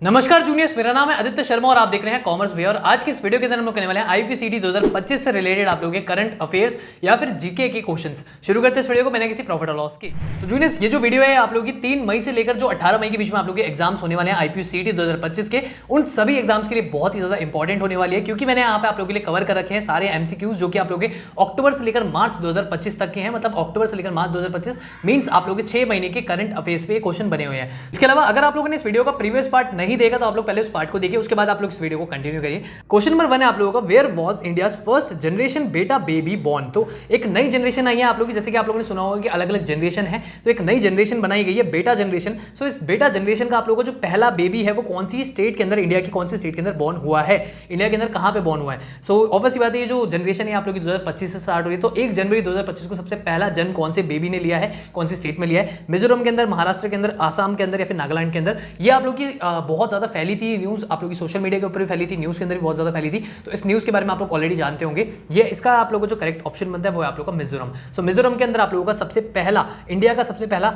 नमस्कार जूनियर्स, मेरा नाम है आदित्य शर्मा और आप देख रहे हैं कॉमर्स भैया। और आज के इस वीडियो के अंदर हम लोग करने वाले हैं आईपीसीटी 2025 से रिलेटेड आप लोगों के करंट अफेयर्स या फिर जीके के क्वेश्चंस। शुरू करते हैं इस वीडियो को मैंने किसी प्रॉफिट और लॉस की। तो जूनियर्स, ये जो वीडियो है आप लोगों की 3 मई से लेकर जो 18 मई के बीच में आप लोगों के एग्जाम्स होने वाले हैं आईपीसीटी 2025 के, उन सभी एग्जाम्स के लिए बहुत ही ज्यादा इंपॉर्टेंट होने वाली है, क्योंकि मैंने यहाँ पे आप लोगों के लिए कवर कर रखे हैं सारे एमसीक्यूज जो कि आप लोगों के अक्टूबर से लेकर मार्च 2025 तक के हैं। मतलब अक्टूबर से लेकर मार्च 2025 मींस आप लोगों के 6 महीने के करंट अफेयर्स पे क्वेश्चन बने हुए हैं। इसके अलावा अगर आप लोगों ने इस वीडियो का प्रीवियस पार्ट नहीं देखा तो आप लोग पहले उस पार्ट को देखिए, उसके बाद आप लोग इस वीडियो को कंटिन्यू करिए। क्वेश्चन नंबर 1 है आप लोगों का, where was India's first generation beta baby born. तो एक नई जनरेशन आई है आप लोगों की, जैसे कि आप लोगों ने सुना होगा कि अलग अलग जनरेशन है, तो एक नई जनरेशन बनाई गई है बेटा जनरेशन। सो इस बेटा जनरेशन का आप लोगों का जो पहला बेबी है वो कौन सी स्टेट के अंदर, इंडिया की कौन सी स्टेट के अंदर बॉर्न हुआ है, इंडिया के अंदर कहां पे बॉर्न हुआ है। सो ऑब्वियस बात है ये जो जनरेशन है आप लोगों की 2025 से स्टार्ट हुई है, तो 1 जनवरी 2025 को सबसे पहला जन्म कौन से बेबी ने लिया है, कौन सी स्टेट में लिया है, मिजोरम के अंदर, महाराष्ट्र के अंदर, आसाम के अंदर या फिर नागालैंड के अंदर। ये आप लोग की बहुत ज्यादा फैली थी न्यूज, आप लोग की सोशल मीडिया के ऊपर भी फैली थी, न्यूज के अंदर भी बहुत ज्यादा फैली थी। तो इस न्यूज के बारे में आप लोग ऑलरेडी जानते होंगे। ये इसका आप लोगों को जो करेक्ट ऑप्शन बनता है वो है आप लोग का मिजोरम। सो मिजोरम के अंदर आप लोगों का सबसे पहला, इंडिया का सबसे पहला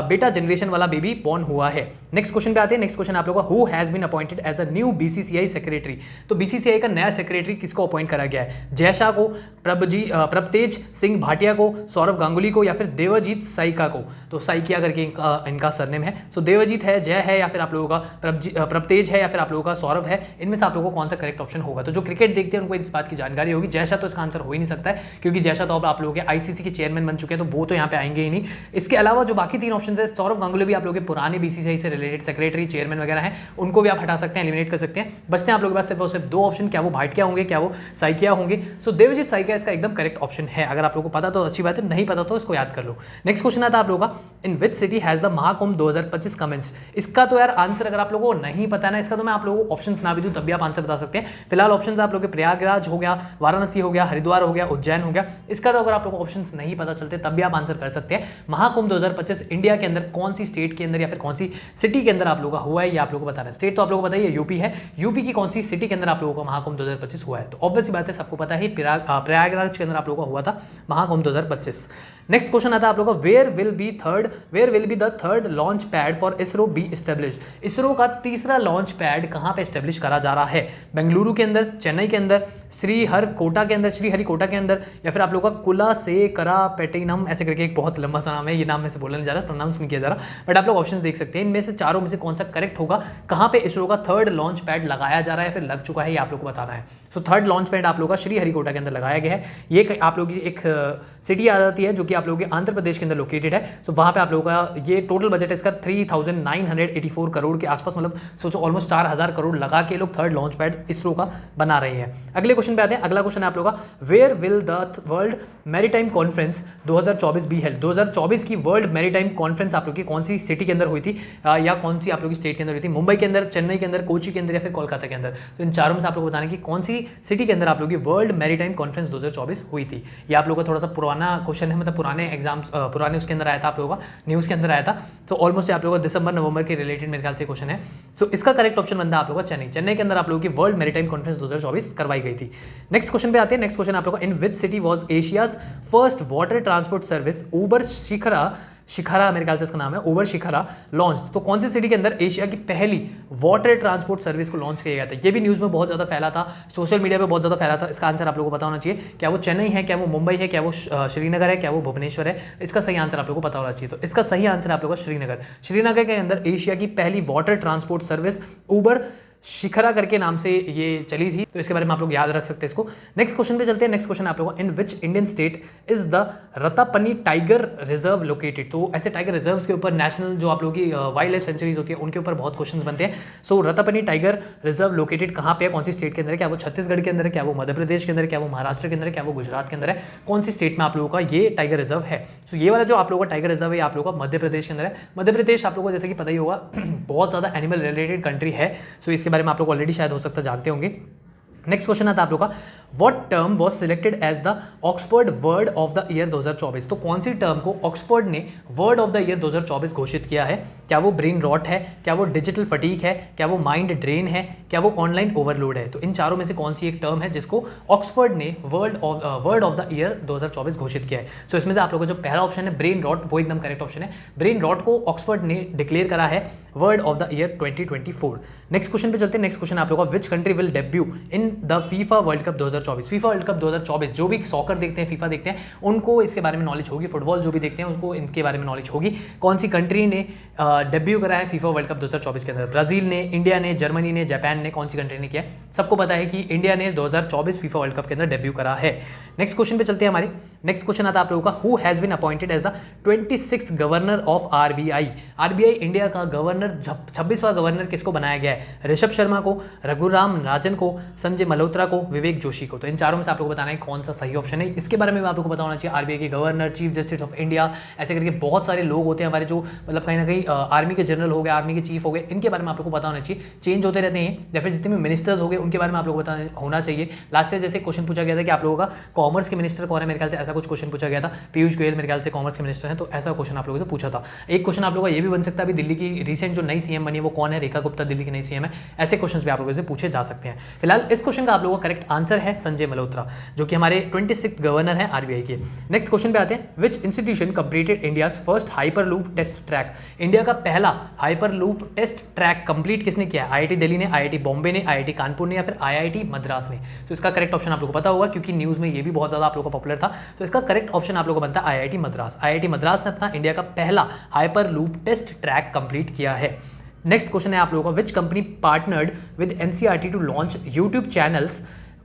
बेटा जनरेशन वाला बेबी बॉर्न हुआ है। नेक्स्ट क्वेश्चन पे आते हैं। नेक्स्ट क्वेश्चन आप लोगों का, who has been appointed as the new BCCI secretary. तो बीसीसीआई का नया सेक्रेटरी किसको अपॉइंट करा गया है, जय शाह को, प्रभतेज सिंह भाटिया को, सौरभ गांगुली को या फिर देवजीत साइका को। तो साइकिया करके इनका सरनेम है। सो देवजीत है, जय है या फिर आप लोगों का प्रभतेज है या फिर आप लोगों का सौरभ है। इनमें से आप लोगों को कौन सा करेक्ट ऑप्शन होगा। तो जो क्रिकेट देखते हैं उनको इस बात की जानकारी होगी। जय शाह तो इसका आंसर हो ही नहीं सकता है, क्योंकि जय शाह तो अब आप लोगों के आईसीसी के चेयरमैन बन चुके हैं, तो वो तो यहाँ पे आएंगे ही नहीं। इसके अलावा जो बाकी 3 ऑप्शन है, सौरभ गांगुली भी आप लोगों के पुराने बीसीसीआई से रिलेटेड सेक्रेटरी चेयरमैन वगैरह हैं, उनको भी आप हटा सकते हैं, एलिमिनेट कर सकते हैं। बचते हैं आप लोगों के पास सिर्फ और सिर्फ 2 ऑप्शन, क्या वो भाटिया होंगे, क्या वो साइकिया होंगे। सो देवजीत साइकिया इसका एकदम करेक्ट ऑप्शन है। अगर आप लोगों को पता तो अच्छी बात है, नहीं पता तो इसको याद कर लो। नेक्स्ट क्वेश्चन आता है आप लोगों का, in which city has the Mahakumbh 2025 commence. इसका तो यार आंसर अगर आप लोगों को नहीं पता ना, इसका तो मैं आप लोगों को ऑप्शन ना भी दूं तब भी आप आंसर बता सकते हैं। फिलहाल ऑप्शन आप लोग के प्रयागराज हो गया, वाराणसी हो गया, हरिद्वार हो गया, उज्जैन हो गया। इसका तो अगर आप लोग को ऑप्शंस नहीं पता चलते तब भी आप आंसर कर सकते हैं। महाकुंभ 2025 इंडिया के अंदर कौन सी स्टेट के अंदर या फिर कौन सी सिटी के अंदर आप लोगों का हुआ है, ये आप लोगों को बताना है। स्टेट तो आप लोगों को पता ही है, यूपी है। यूपी की कौन सी सिटी के अंदर आप लोगों का महाकुंभ 2025 हुआ है, तो ऑब्वियस सी बात है सबको पता है प्रयागराज के अंदर आप लोगों का हुआ था महाकुंभ 2025। नेक्स्ट क्वेश्चन आता है आप लोगों का, where will be the third launch pad for ISRO be establish. ISRO का तीसरा लॉन्च पैड कहां पे एस्टेब्लिश करा जा रहा है, बेंगलुरु के अंदर, चेन्नई के अंदर, श्रीहरिकोटा के अंदर या फिर आप लोगों का कुलासेकरापेटिनम, ऐसे करके एक बहुत लंबा सा नाम है, ये नाम में से बोलने जा रहा, प्रोनाउंस नहीं किया जा रहा, बट आप लोग ऑप्शन देख सकते हैं। इनमें से चारों में से कौन सा करेक्ट होगा, कहां पे इसरो का थर्ड लॉन्च पैड लगाया जा रहा है, फिर लग चुका है, ये आप लोग को बताना है। सो थर्ड लॉन्च पैड आप लोगों का श्रीहरिकोटा के अंदर लगाया गया है। ये आप लोगों की एक सिटी आ जाती है जो कि आप लोगों के आंध्र प्रदेश के अंदर लोकेटेड है। सो वहां पे आप लोगों का ये टोटल बजट है इसका 3984 करोड़ के आसपास, मतलब सोचो ऑलमोस्ट 4000 करोड़ लगा के लोग थर्ड लॉन्च पैड इसरो का बना रहे हैं। अगले क्वेश्चन पे आते हैं। अगला क्वेश्चन है आप लोगों का, where will the world maritime conference 2024 be held. 2024 की वर्ल्ड मैरीटाइम कॉन्फ्रेंस आप लोग की कौन सी सिटी के अंदर हुई थी, या कौन सी आप लोग की स्टेट के अंदर हुई थी, मुंबई के अंदर, चेन्नई के अंदर, कोची के अंदर या फिर कोलकाता के अंदर। तो इन चारों में से आप लोग बताना कि कौन सी सिटी के अंदर आप लोग की वर्ल्ड मैरीटाइम कॉन्फ्रेंस 2024 हुई थी। ये आप लोगों का थोड़ा सा पुराना क्वेश्चन है, मतलब पुराने एग्जाम्स, पुराने उसके अंदर आया था आप लोगों का, न्यूज़ के अंदर आया था। तो ऑलमोस्ट आप लोगों का दिसंबर नवंबर के रिलेटेड मेरे ख्याल से क्वेश्चन है। सो इसका करेक्ट ऑप्शन बनता है आप लोगों का चेन्नई के अंदर आप लोगों की वर्ल्ड मैरीटाइम कॉन्फ्रेंस 2024 करवाई गई थी। नेक्स्ट क्वेश्चन पे आते हैं। नेक्स्ट क्वेश्चन आप लोगों का, in which city was Asia's first water transport service Uber Shikara मेरे ख्याल से इसका नाम है, उबर शिखरा लॉन्च। तो कौन सी सिटी के अंदर एशिया की पहली वाटर ट्रांसपोर्ट सर्विस को लॉन्च किया गया था। ये भी न्यूज़ में बहुत ज़्यादा फैला था, सोशल मीडिया पे बहुत ज़्यादा फैला था। इसका आंसर आप लोगों को पता होना चाहिए, क्या वो चेन्नई है, क्या वो मुंबई है, क्या वो श्रीनगर है, क्या वो भुवनेश्वर है। इसका सही आंसर आप लोगों को पता होना चाहिए। तो इसका सही आंसर आप लोगों का श्रीनगर के अंदर एशिया की पहली water transport service Uber shikhara करके नाम से ये चली थी। तो इसके बारे में आप लोग याद रख सकते हैं इसको। नेक्स्ट क्वेश्चन पे चलते हैं। नेक्स्ट क्वेश्चन आप लोगों को, in which Indian state is the Ratapani tiger reserve located. तो ऐसे टाइगर रिजर्व्स के ऊपर, नेशनल जो आप लोगों की वाइल्ड लाइफ सेंचुरीज होती है उनके ऊपर बहुत क्वेश्चंस बनते हैं। सो रतापनी टाइगर रिजर्व लोकेटेड कहाँ पे है, कौन सी स्टेट के अंदर है, क्या वो छत्तीसगढ़ के अंदर है, क्या वो मध्य प्रदेश के अंदर है, क्या वो महाराष्ट्र के अंदर है, क्या वो गुजरात के अंदर है, कौन सी स्टेट में आप लोगों का ये टाइगर रिजर्व है। सो ये वाला जो आप लोगों का टाइगर रिजर्व है आप लोगों का मध्य प्रदेश के अंदर है। मध्य प्रदेश आप लोगों को जैसे कि पता ही होगा बहुत ज़्यादा एनिमल रिलेटेड कंट्री है। सो इसके बारे में आप लोग ऑलरेडी शायद हो सकता जानते होंगे। नेक्स्ट क्वेश्चन आता है आप लोग का, what term was selected as the Oxford word of the year 2024। तो कौन सी टर्म को ऑक्सफोर्ड ने वर्ड ऑफ द ईयर 2024 घोषित किया है? क्या वो ब्रेन रॉट है, क्या वो डिजिटल फटीक है, क्या वो माइंड ड्रेन है, क्या वो ऑनलाइन ओवरलोड है? तो इन चारों में से कौन सी एक टर्म है जिसको ऑक्सफोर्ड ने वर्ड ऑफ द ईयर 2024 घोषित किया है? सो इसमें से आप लोगों का जो पहला ऑप्शन है ब्रेन रॉट, वो एकदम करेक्ट ऑप्शन है। ब्रेन रॉट को ऑक्सफोर्ड ने डिक्लेयर करा है word of the year 2024। Next question पे चलते हैं। नेक्स्ट क्वेश्चन आप लोगों का, which country will debut in the FIFA World cup 2024। FIFA World cup 2024, जो भी सॉकर देखते हैं, फीफा देखते हैं, उनको इसके बारे में नॉलेज होगी। फुटबॉल जो भी देखते हैं उनको इनके बारे में नॉलेज होगी। कौन सी कंट्री ने डेब्यू करा है फीफा वर्ल्ड कप 2024 के अंदर? ब्राजील ने, इंडिया ने, जर्मनी ने, जापान ने, कौन सी कंट्री ने किया? सबको पता है कि इंडिया ने 2024 फीफा वर्ल्ड कप के अंदर डेब्यू करा है। नेक्स्ट क्वेश्चन पे चलते हैं हमारे। नेक्स्ट क्वेश्चन आता है आप लोगों का, who has been appointed as the 26th governor of RBI. RBI India का गवर्नर 26वां गवर्नर किसको बनाया गया है? ऋषभ शर्मा को, रघुराम राजन को, संजय मल्होत्रा को, विवेक जोशी को। तो इन चारों में से आप लोगों को बताना है कौन सा सही ऑप्शन है। इसके बारे में आप लोगों को पता होना चाहिए। आरबीआई के governor, chief justice of India, ऐसे करके बहुत सारे लोग होते हैं हमारे, जो मतलब कहीं ना कहीं आर्मी के जनरल हो गए, आर्मी के चीफ हो गए, इनके बारे में आप लोगों को पता होना चाहिए। चेंज होते रहते हैं, या फिर जितने भी मिनिस्टर्स हो गए उनके बारे में आप लोगों को पता होना चाहिए। लास्ट ईयर जैसे क्वेश्चन पूछा गया था कि आप लोगों का कॉमर्स के मिनिस्टर कौन है, मेरे ख्याल से ऐसा कुछ क्वेश्चन पूछा गया था। पीयूष गोयल मेरे ख्याल से कॉमर्स के मिनिस्टर हैं, तो ऐसा क्वेश्चन आप लोगों से पूछा था। एक क्वेश्चन आप लोगों का ये भी बन सकता है, अभी दिल्ली की रिसेंट जो नई सीएम बनी है वो कौन है? रेखा गुप्ता दिल्ली की नई सीएम है। ऐसे क्वेश्चंस भी आप लोगों से पूछे जा सकते हैं। फिलहाल इस क्वेश्चन का आप लोगों का करेक्ट आंसर है संजय मल्होत्रा, जो कि हमारे 26th गवर्नर है आरबीआई के। नेक्स्ट क्वेश्चन पे आते हैं, which institution completed India's first hyperloop test track. India का पहला हाइपरलूप टेस्ट ट्रैक कंप्लीट किसने किया है? आईआईटी दिल्ली ने, आईआईटी बॉम्बे ने, आईआईटी कानपुर ने, या फिर आईआईटी मद्रास ने? तो इसका करेक्ट ऑप्शन आप लोगों को पता होगा, क्योंकि न्यूज़ में ये भी बहुत ज़्यादा आप लोगों को पॉपुलर था। तो इसका करेक्ट ऑप्शन आप लोगों को बनता है आईआईटी मद्रास। आईआईटी मद्रास ने अपना इंडिया का पहला हाइपरलूप टेस्ट ट्रैक कंप्लीट किया है। नेक्स्ट क्वेश्चन है आप लोगों का, which company partnered with NCERT to launch YouTube channels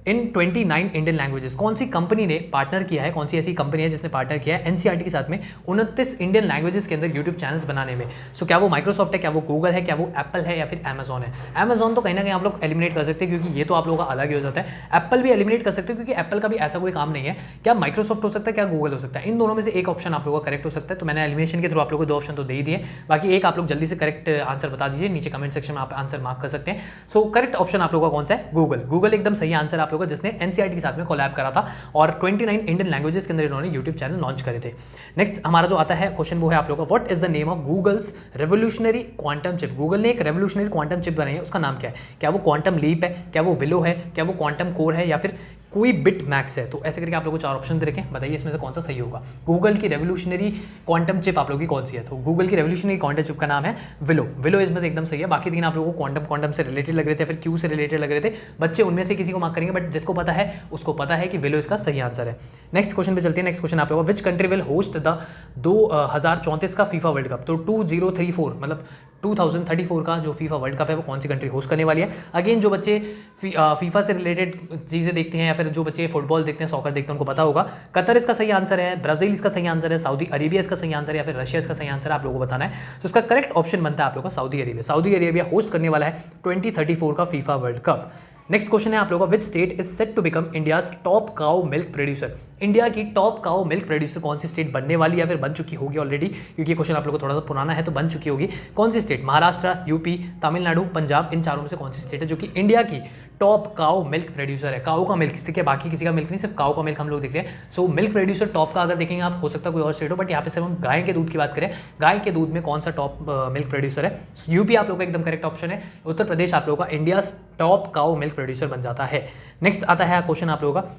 in 29 Indian languages. कौन सी कंपनी ने पार्टनर किया है, कौन सी ऐसी कंपनी है जिसने पार्टनर किया है एनसीईआरटी के साथ में 29 इंडियन लैंग्वेजेस के अंदर यूट्यूब चैनल्स बनाने में? सो क्या वो माइक्रोसॉफ्ट है, क्या वो गूगल है, क्या वो एप्पल है, या फिर अमेजॉन है? अमेजॉन तो कहीं ना कहीं आप लोग एलिमिनेट कर सकते हैं, क्योंकि ये तो आप लोगों का अलग ही हो जाता है। एप्पल भी एलिमिनेट कर सकते हो, क्योंकि एप्पल का भी ऐसा कोई काम नहीं है। क्या माइक्रोसॉफ्ट हो सकता है, क्या गूगल हो सकता है? इन दोनों में से एक ऑप्शन आप लोगों का करेक्ट हो सकता है। तो मैंने एलिमिनेशन के थ्रू आप लोगों को 2 ऑप्शन तो दे ही दिए, बाकी एक आप लोग जल्दी से करेक्ट आंसर बता दीजिए। नीचे कमेंट सेक्शन में आप आंसर मार्क कर सकते हैं। सो करेक्ट ऑप्शन आप लोगों का कौन सा है? गूगल। गूगल एकदम सही आंसर आप लोगों का, जिसने एनसीईआरटी के साथ में कोलैब करा था और 29 इंडियन लैंग्वेजेस के अंदर इन्होंने यूट्यूब चैनल लॉन्च करे थे। नेक्स्ट हमारा जो आता है क्वेश्चन वो है आप लोगों का, what is the name of Google's revolutionary quantum chip. Google ने एक रेवोल्यूशनरी क्वांटम चिप बनाई है, उसका नाम क्या है? क्या वो क्वांटम लीप है, क्या वो विलो है, क्या वो क्वांटम कोर है, या फिर कोई बिट मैक्स है? तो ऐसे करके आप लोगों को 4 ऑप्शन दे रखें, बताइए इसमें से कौन सा सही होगा। गूगल की रेवोल्यूशनरी क्वांटम चिप आप लोगों की कौन सी है? तो गूगल की रेवोल्यूशनरी क्वांटम चिप का नाम है विलो। विलो इसमें से एकदम सही है। बाकी 3 आप लोगों को क्वांटम से रिलेटेड लग रहे थे, फिर क्यू से रिलेटेड लग रहे थे। बच्चे उनमें से किसी को मार्क करेंगे, बट जिसको पता है उसको पता है कि विलो इसका सही आंसर है। नेक्स्ट क्वेश्चन पे चलते हैं। नेक्स्ट क्वेश्चन आप लोगों को, which country will host the 2034 का फीफा वर्ल्ड कप। तो 2034 मतलब 2034 का जो फीफा वर्ल्ड कप है वो कौन सी कंट्री होस्ट करने वाली है? अगेन जो बच्चे फीफा से रिलेटेड चीज़ें देखते हैं, या फिर जो बच्चे फुटबॉल देखते हैं, सॉकर देखते हैं, उनको पता होगा। कतर इसका सही आंसर है, ब्राजील इसका सही आंसर है, सऊदी अरेबिया इसका सही आंसर है, या फिर रशिया इसका सही आंसर है, आप लोगों को बताना है। तो इसका करेक्ट ऑप्शन बनता है आप लोगों का Saudi Arabia. Saudi Arabia host करने वाला है 2034 का FIFA World Cup. Next question है आप लोगों का, which state is set to become India's top cow milk producer. India की टॉप काउ मिल्क प्रोड्यूसर कौन सी स्टेट बनने वाली, या फिर बन चुकी होगी ऑलरेडी, क्योंकि ये क्वेश्चन आप लोगों को थोड़ा सा पुराना है, तो बन चुकी होगी। कौन सी स्टेट? महाराष्ट्र, यूपी, तमिलनाडु, पंजाब, इन चारों में से कौन सी स्टेट है जो कि इंडिया की टॉप काउ मिल्क प्रोड्यूसर है? काउ का मिल्क, किसी के बाकी किसी का मिल्क नहीं, सिर्फ काउ का मिल्क हम लोग देख रहे हैं। सो मिल्क प्रोड्यूसर टॉप का अगर देखेंगे आप, हो सकता है कोई और स्टेट हो, बट यहाँ पे सिर्फ हम गाय के दूध की बात करें। गाय के दूध में कौन सा टॉप मिल्क प्रोड्यूसर है? यूपी आप लोग का एकदम करेक्ट ऑप्शन है। उत्तर प्रदेश आप लोगों का India top cow milk producer बन जाता है। नेक्स्ट आता है क्वेश्चन आप लोगों का,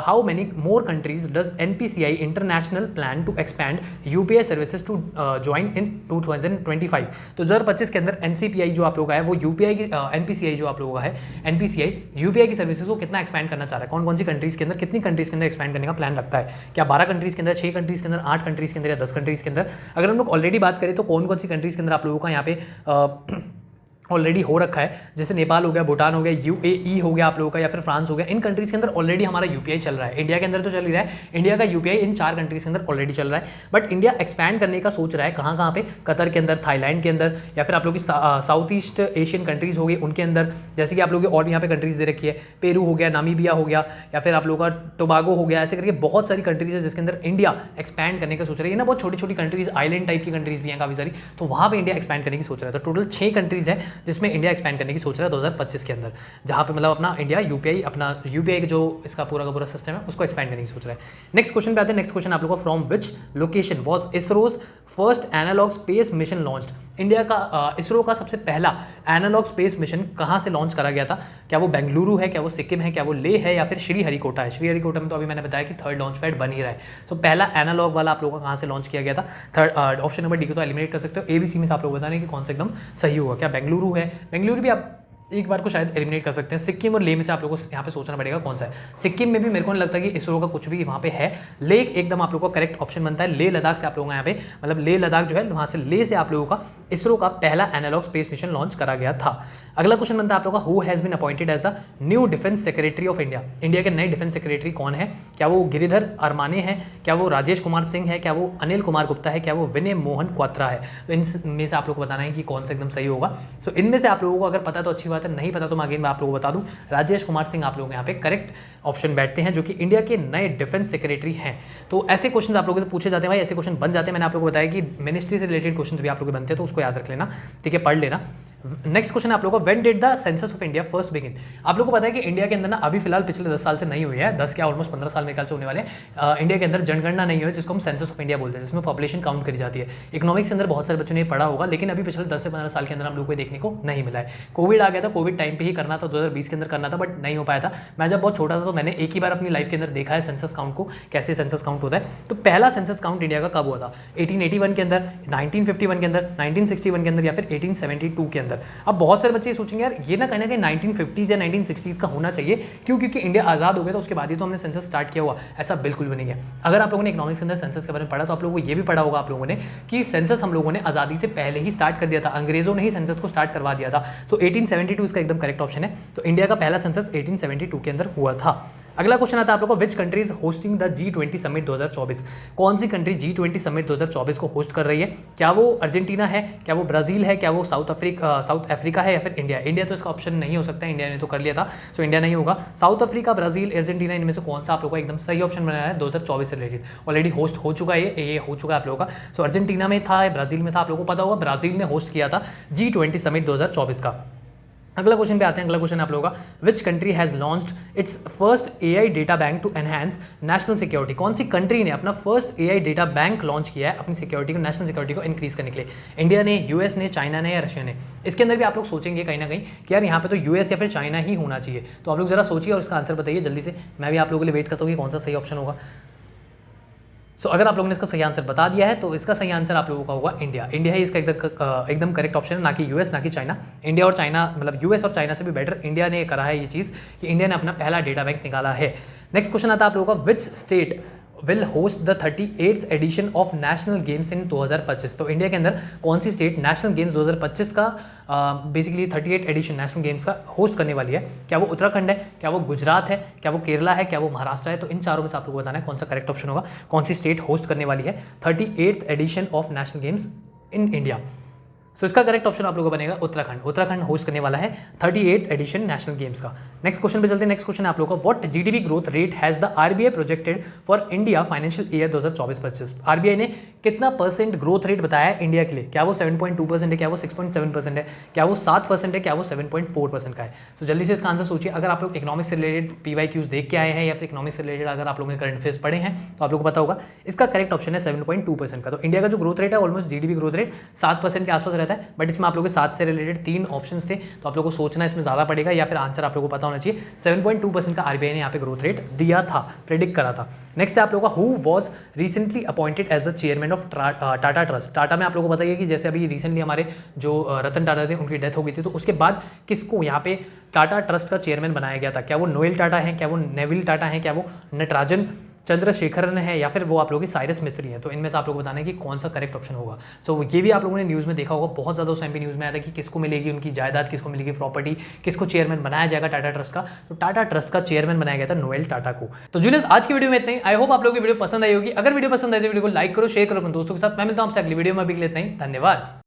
how many more countries does NPCI international plan to expand UPI services to join in 2025। तो 2025 के अंदर एनसीपीआई जो आप लोगों का है वो यूपीआई की एनपीसीआई जो आप लोगों का है एनपीसीआई यूपीआई की सर्विसेज को कितना एक्सपैंड करना चाह रहा है? कौन कौन सी कंट्रीज के अंदर, कितनी कंट्रीज के अंदर एक्सपैंड करने का प्लान रखता है? क्या 12 कंट्रीज के अंदर, 6 कंट्रीज के अंदर, 8 कंट्रीज के अंदर, या 10 कंट्रीज के अंदर? अगर हम लोग ऑलरेडी बात करें तो कौन कौन सी कंट्रीज के अंदर आप लोगों का यहाँ पे ऑलरेडी हो रखा है, जैसे नेपाल हो गया, भूटान हो गया, यूएई हो गया आप लोगों का, या फिर फ्रांस हो गया। इन कंट्रीज के अंदर ऑलरेडी हमारा यूपीआई चल रहा है। इंडिया के अंदर तो चल ही रहा है, इंडिया का यूपीआई इन 4 कंट्रीज के अंदर ऑलरेडी चल रहा है। बट इंडिया एक्सपैंड करने का सोच रहा है कहाँ कहाँ पे? कतर के अंदर, थाईलैंड के अंदर, या फिर आप लोग की साउथ ईस्ट एशियन कंट्रीज हो गई उनके अंदर, जैसे कि आप लोग की और भी यहाँ पे कंट्रीज दे रखी है, पेरू हो गया, नामीबिया हो गया, या फिर आप लोग का टोबागो हो गया। ऐसे करके बहुत सारी कंट्रीज है जिसके अंदर इंडिया एक्सपैंड करने का सोच रही है ना। बहुत छोटी छोटी कंट्रीज, आइलैंड टाइप की कंट्रीज भी हैं काफ़ी सारी, तो वहाँ पर इंडिया एक्सपैंड करने की सोच रहा है। तो टोटल 6 कंट्रीज है जिसमें इंडिया एक्सपैंड करने की सोच रहा है 2025 के अंदर, जहाँ पे मतलब अपना इंडिया यूपीआई का जो इसका पूरा का पूरा सिस्टम है उसको एक्सपैंड करने की सोच रहा है। नेक्स्ट क्वेश्चन पे आते हैं। नेक्स्ट क्वेश्चन आप लोगों को, from which location was ISRO's first analog space mission launched. India का इसरो का सबसे पहला एनालॉग स्पेस मिशन कहाँ से लॉन्च करा गया था? क्या वो बेंगलुरु है, क्या वो सिक्किम है, क्या वो लेह है, या फिर श्रीहरिकोटा है? श्रीहरिकोटा में तो अभी मैंने बताया कि थर्ड लॉन्च पैड बन ही रहा है। सो पहला एनालॉग वाला आप लोगों का कहाँ से लॉन्च किया गया था? थर्ड ऑप्शन नंबर डी को तो एलिमिनेट कर सकते हो। एबीसी में से आप लोग बताने कि कौन सा एकदम सही होगा। क्या बेंगलुरु है? बेंगलुरु भी आप एक बार को शायद एलिमिनेट कर सकते हैं। सिक्किम और लेह में से आप लोगों को यहाँ पे सोचना पड़ेगा कौन सा है। सिक्किम में भी मेरे को नहीं लगता कि इसरो का कुछ भी वहाँ पे है। लेह एकदम आप लोगों का करेक्ट ऑप्शन बनता है। लेह लद्दाख से आप लोगों का यहाँ पे मतलब लेह लद्दाख जो है वहाँ से लेह से आप लोगों का इसरो का पहला एनालॉग स्पेस मिशन लॉन्च करा गया था। अगला क्वेश्चन बनता है आप लोगों का, who has been appointed as the new defence secretary of India. India के नए डिफेंस सेक्रेटरी कौन है? क्या वो गिरिधर अरमाने हैं, क्या वो राजेश कुमार सिंह है, क्या वो अनिल कुमार गुप्ता है, क्या वो विनय मोहन क्वात्रा है? तो इनमें से आप लोग को बताना है कि कौन सा एकदम सही होगा। सो इनमें से आप लोगों को अगर पता तो अच्छी बात है, नहीं पता तो मैं अगेन आप लोगों को बता दूं, राजेश कुमार सिंह आप लोग यहाँ पे करेक्ट ऑप्शन बैठते हैं, जो कि इंडिया के नए डिफेंस सेक्रेटरी हैं। तो ऐसे क्वेश्चन आप लोगों से पूछे जाते हैं भाई, ऐसे क्वेश्चन बन जाते हैं। मैंने आप लोगों को बताया कि मिनिस्ट्री से रिलेटेड क्वेश्चन भी आप लोग बनते हैं, तो उसको याद रख लेना, ठीक है, पढ़ लेना। नेक्स्ट क्वेश्चन आप लोगों को, when did the census of India first begin. आप लोगों को पता है कि इंडिया के अंदर ना अभी फिलहाल पिछले 10 साल से नहीं हुई है, 10 क्या ऑलमोस्ट 15 साल मेरे ख्याल से होने वाले हैं। इंडिया के अंदर जनगणना नहीं हुई, जिसको हम सेंसस ऑफ इंडिया बोलते हैं, जिसमें पॉपुलेशन काउंट करी जाती है। इकोनॉमिक्स के अंदर बहुत सारे बच्चों ने पढ़ा होगा, लेकिन अभी पिछले 10 से 15 साल के अंदर हम लोग को देखने को नहीं मिला है। कोविड आ गया था, कोविड टाइम पे ही करना था, 2020 के अंदर करना था, बट नहीं हो पाया था। मैं जब बहुत छोटा था तो मैंने एक ही बार अपनी लाइफ के अंदर देखा है सेंसस काउंट को, कैसे सेंसस काउंट होता है। तो पहला सेंसस काउंट इंडिया का कब हुआ था? 1881 के अंदर, 1951 के अंदर, 1961 के अंदर, या फिर 1872 के अंदर। अब बहुत सारे बच्चे सोचेंगे यार ये ना कहीं 1950s या 1960s का होना चाहिए, क्यों? क्योंकि इंडिया आज़ाद हो गया तो उसके बाद ही तो हमने सेंसस स्टार्ट किया हुआ। ऐसा बिल्कुल भी नहीं है। अगर आप लोगों ने इकोनॉमिक्स के अंदर सेंसस के बारे में पढ़ा तो आप लोगों को ये भी पढ़ा होगा आप लोगों ने कि सेंसस हम लोगों ने आज़ादी से पहले ही स्टार्ट कर दिया था, अंग्रेजों ने ही सेंसस को स्टार्ट करवा दिया था। तो 1872 इसका एकदम करेक्ट ऑप्शन है। तो इंडिया का पहला सेंसस 1872 के अंदर हुआ था। अगला क्वेश्चन आता है आप लोगों को, which country is hosting the G20 summit 2024। कौन सी कंट्री G20 समिट 2024 को होस्ट कर रही है? क्या वो अर्जेंटीना है, क्या वो ब्राजील है, क्या वो साउथ अफ्रीका है, या फिर इंडिया? इंडिया तो इसका ऑप्शन नहीं हो सकता, इंडिया ने तो कर लिया था, सो इंडिया नहीं होगा। साउथ अफ्रीका, ब्राजील, अर्जेंटीना, इनमें से कौन सा आप लोगों का एकदम सही ऑप्शन बनाया है 2024 से रिलेटेड? ऑलरेडी होस्ट हो चुका है, ये हो चुका है आप लोगों का। सो अर्जेंटीना में था, ब्राजील में था, आप लोगों को पता होगा ब्राजील ने होस्ट किया था G20 समिट 2024 का। अगला क्वेश्चन पे आते हैं। अगला क्वेश्चन आप लोगों का, which country has launched its first AI data bank to enhance national security. कौन सी कंट्री ने अपना first AI data bank launch किया है अपनी सिक्योरिटी को, नेशनल सिक्योरिटी को इंक्रीज करने के लिए? इंडिया ने, यूएस ने, चाइना ने, या रशिया ने? इसके अंदर भी आप लोग सोचेंगे कहीं ना कहीं कि यार यहाँ पे तो यूएस या फिर चाइना ही होना चाहिए। तो आप लोग जरा सोचिए और इसका आंसर बताइए जल्दी से। मैं भी आप लोगों के लिए वेट करता हूँ कि कौन सा सही ऑप्शन होगा। सो अगर आप लोगों ने इसका सही आंसर बता दिया है तो इसका सही आंसर आप लोगों का होगा इंडिया। इंडिया ही इसका एकदम करेक्ट ऑप्शन है, ना कि यूएस, ना कि चाइना। इंडिया और चाइना मतलब यूएस और चाइना से भी बेटर इंडिया ने करा है ये चीज़ कि इंडिया ने अपना पहला डेटा बैंक निकाला है। नेक्स्ट क्वेश्चन आता है आप लोगों का, which state will host the 38th edition of national games in 2025। तो इंडिया के अंदर कौन सी स्टेट नेशनल गेम्स 2025 का बेसिकली 38 एडिशन नेशनल गेम्स का होस्ट करने वाली है? क्या वो उत्तराखंड है, क्या वो गुजरात है, क्या वो केरला है, क्या वो महाराष्ट्र है? तो इन चारों में से आपको बताना है कौन सा करेक्ट ऑप्शन होगा, कौन सी स्टेट होस्ट करने वाली है 38th edition of national games in India. So इसका करेक्ट ऑप्शन आप लोगों का बनेगा उत्तराखंड। उत्तराखंड होस्ट करने वाला है 38th एडिशन नेशनल गेम्स का। नेक्स्ट क्वेश्चन पे चलते हैं। नेक्स्ट क्वेश्चन आप लोगों का, what GDP growth rate has the RBI projected for India financial year 2024-25। RBI ने कितना परसेंट ग्रोथ रेट बताया है इंडिया के लिए? क्या वो 7.2% है, क्या वो 6.7% है, क्या वो 7% है, क्या वो 7.4% का है? तो जल्दी से इसका आंसर सोचिए। अगर आप लोग इकोनॉमिक्स से रिलेटेड PYQs देख के आए हैं या फिर इकोनॉमिक्स से रिलेटेड अगर आप लोगों ने करंट अफेयर्स पढ़े हैं तो आप लोगों को पता होगा इसका करेक्ट ऑप्शन है 7.2% का। तो इंडिया का जो ग्रोथ रेट है ऑलमोस्ट जीडीपी ग्रोथ रेट 7% के आसपास रहता है, बट इसमें आप लोग के 7 से रिलेटेड 3 ऑप्शंस थे, तो आप लोगों को सोचना इसमें ज़्यादा पड़ेगा या फिर आंसर आप लोगों को पता होना चाहिए। 7.2% का आरबीआई ने यहाँ पे ग्रोथ रेट दिया था, प्रेडिक्ट करा था। नेक्स्ट है आप लोगों का, who was recently appointed as the chairman of Tata trust. Tata में आप लोगों को बताइए कि जैसे अभी रिसेंटली हमारे जो रतन टाटा थे उनकी डेथ हो गई थी, तो उसके बाद किसको यहाँ पे टाटा ट्रस्ट का चेयरमैन बनाया गया था? क्या वो नोएल टाटा है, क्या वो नेविल टाटा है, क्या वो नटराजन चंद्रशेखरन है, या फिर वो आप लोगों की साइरस मिस्त्री है? तो इनमें से आप लोग बताना है कि कौन सा करेक्ट ऑप्शन होगा। सो ये भी आप लोगों ने न्यूज़ में देखा होगा, बहुत ज़्यादा उस टाइम पे न्यूज़ में आया था कि किसको मिलेगी उनकी जायदाद, किसको मिलेगी प्रॉपर्टी, किसको चेयरमैन बनाया जाएगा टाटा ट्रस्ट का। तो टाटा ट्रस्ट का चेयरमैन बनाया गया था नोएल टाटा को। तो जूनियर्स आज की वीडियो में इतना ही। आई होप आप लोगों की वीडियो पसंद आई होगी। अगर वीडियो पसंद आई तो वीडियो को लाइक करो, शेयर करो अपने दोस्तों के साथ। मैं मिलता हूं आपसे अगली वीडियो में, अभी के लिए इतना ही। धन्यवाद।